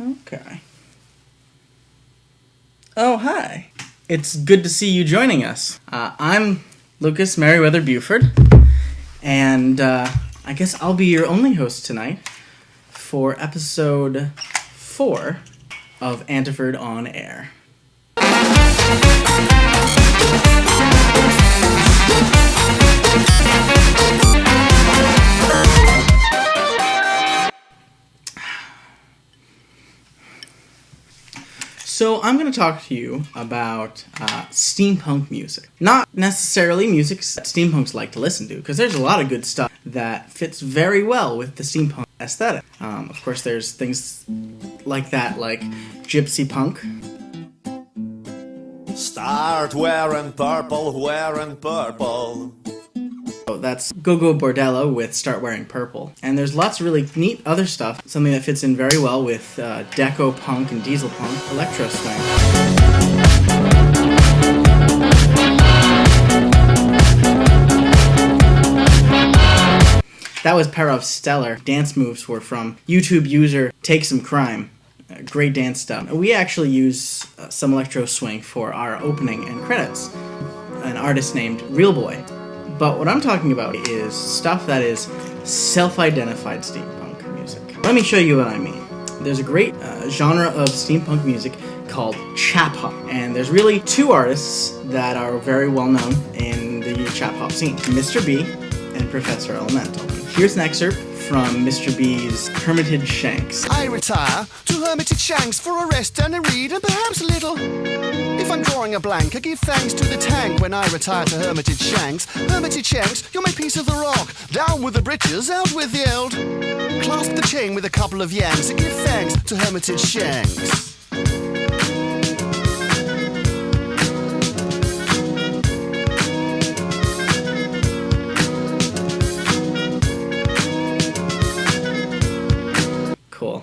Okay. Oh, hi. It's good to see you joining us. I'm Lucas Merriweather Buford, and I guess I'll be your only host tonight for episode 4 of Antiford on Air. So I'm going to talk to you about steampunk music. Not necessarily music that steampunks like to listen to, because there's a lot of good stuff that fits very well with the steampunk aesthetic. Of course, there's things like that, like gypsy punk. Start wearing purple, wearing purple. That's Go-Go Bordello with Start Wearing Purple. And there's lots of really neat other stuff, something that fits in very well with deco punk and diesel punk, electro swing. That was Parov Stellar. Dance moves were from YouTube user Take Some Crime. Great dance stuff. We actually use some electro swing for our opening and credits. An artist named Real Boy. But what I'm talking about is stuff that is self-identified steampunk music. Let me show you what I mean. There's a great genre of steampunk music called chap hop, and there's really 2 artists that are very well known in the chap hop scene, Mr. B and Professor Elemental. Here's an excerpt from Mr. B's Hermitage Shanks. I retire to Hermitage Shanks for a rest and a read and perhaps a little. If I'm drawing a blank, I give thanks to the tank when I retire to Hermitage Shanks. Hermitage Shanks, you're my piece of the rock. Down with the britches, out with the eld. Clasp the chain with a couple of yanks and give thanks to Hermitage Shanks. Cool.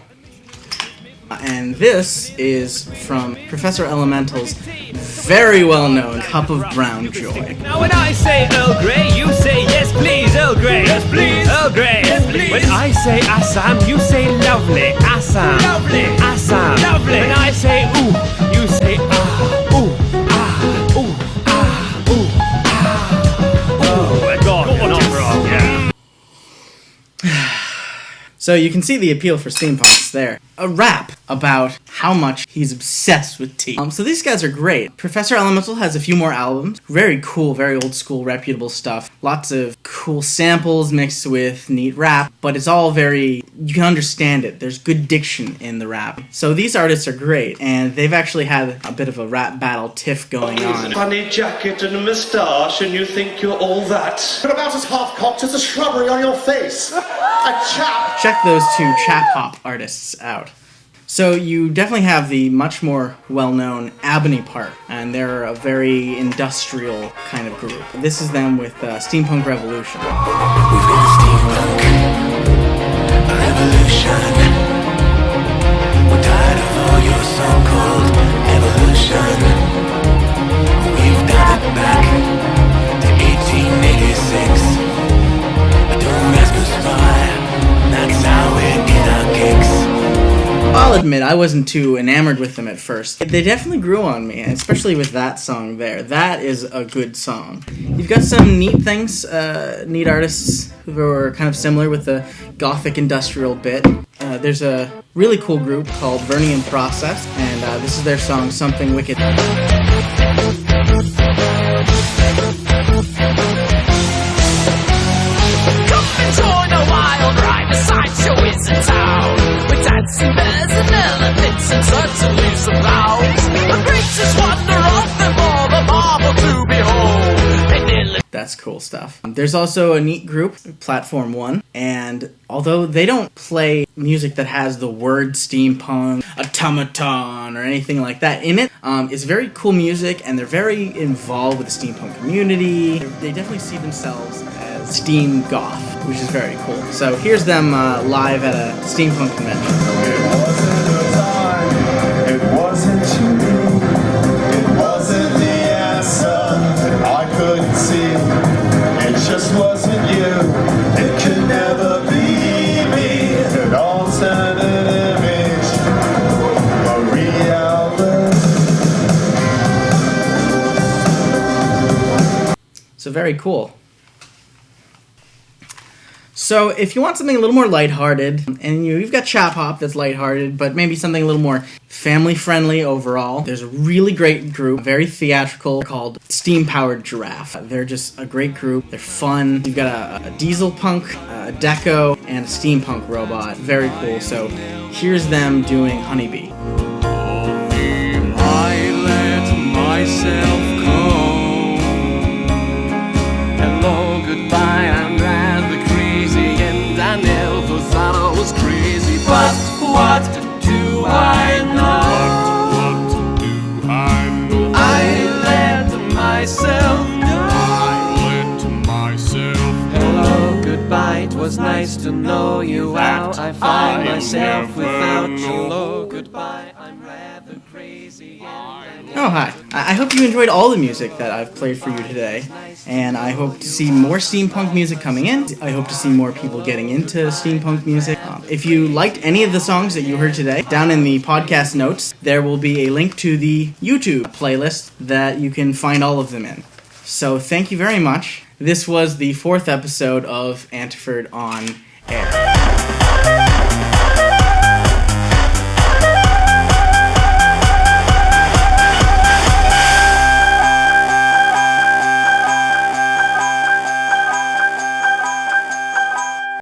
And this is from Professor Elemental's very well-known Cup of Brown Joy. Now when I say Earl Grey, you say yes please, Earl Grey. Yes please, Earl Grey. Yes please. When I say Assam, you say lovely, Assam. Lovely, Assam. Lovely. When I say ooh, you say ah, ooh, ah, ooh, ah, ooh, ah. Oh, God, you're not wrong, yeah. So you can see the appeal for steampunks there. A rap about how much he's obsessed with tea. So these guys are great. Professor Elemental has a few more albums. Very cool, very old school, reputable stuff. Lots of cool samples mixed with neat rap, but it's all very, you can understand it. There's good diction in the rap. So these artists are great, and they've actually had a bit of a rap battle tiff going on. Funny jacket and a moustache, and you think you're all that. You're about as half-cocked as a shrubbery on your face. A chap. Check those 2 chap hop artists out. So you definitely have the much more well-known Ebony Part, and they're a very industrial kind of group. This is them with Steampunk Revolution. We've got a steampunk revolution. We're tired of all your so-called evolution. We've done it back to 1886. Don't ask us why, that's how we're in our kicks. I'll admit, I wasn't too enamored with them at first. They definitely grew on me, especially with that song there. That is a good song. You've got some neat things, neat artists who are kind of similar with the gothic industrial bit. There's a really cool group called Vernian Process, and this is their song, Something Wicked. Join a wild ride, the sideshow is in town. With dancing bears and elephants and certainly some clowns. The greatest wonder of them all, the marvel to behold. That's cool stuff. There's also a neat group, Platform 1, and although they don't play music that has the word steampunk, automaton, or anything like that in it, it's very cool music, and they're very involved with the steampunk community. They definitely see themselves as steam goth, which is very cool. So here's them live at a steampunk convention. It wasn't your time, it wasn't you, it wasn't the answer I couldn't see, it just wasn't you, it could never be me, an alternate image very cool. So if you want something a little more lighthearted, and you've got Chap Hop that's lighthearted, but maybe something a little more family-friendly overall, there's a really great group, very theatrical, called Steam-Powered Giraffe. They're just a great group. They're fun. You've got a diesel punk, a deco, and a steampunk robot. Very cool. So here's them doing Honeybee. I let myself go. Hello, goodbye, I'm rather crazy, and I never thought I was crazy. But what do I know? What do I know? I let myself go. I let myself go. Hello, goodbye, it was nice to know you. Out, I find myself without you. Hello, goodbye, I'm rather crazy. Oh, hi. I hope you enjoyed all the music that I've played for you today, and I hope to see more steampunk music coming in. I hope to see more people getting into steampunk music. If you liked any of the songs that you heard today, down in the podcast notes, there will be a link to the YouTube playlist that you can find all of them in. So thank you very much. This was the 4th episode of Antiford on Air.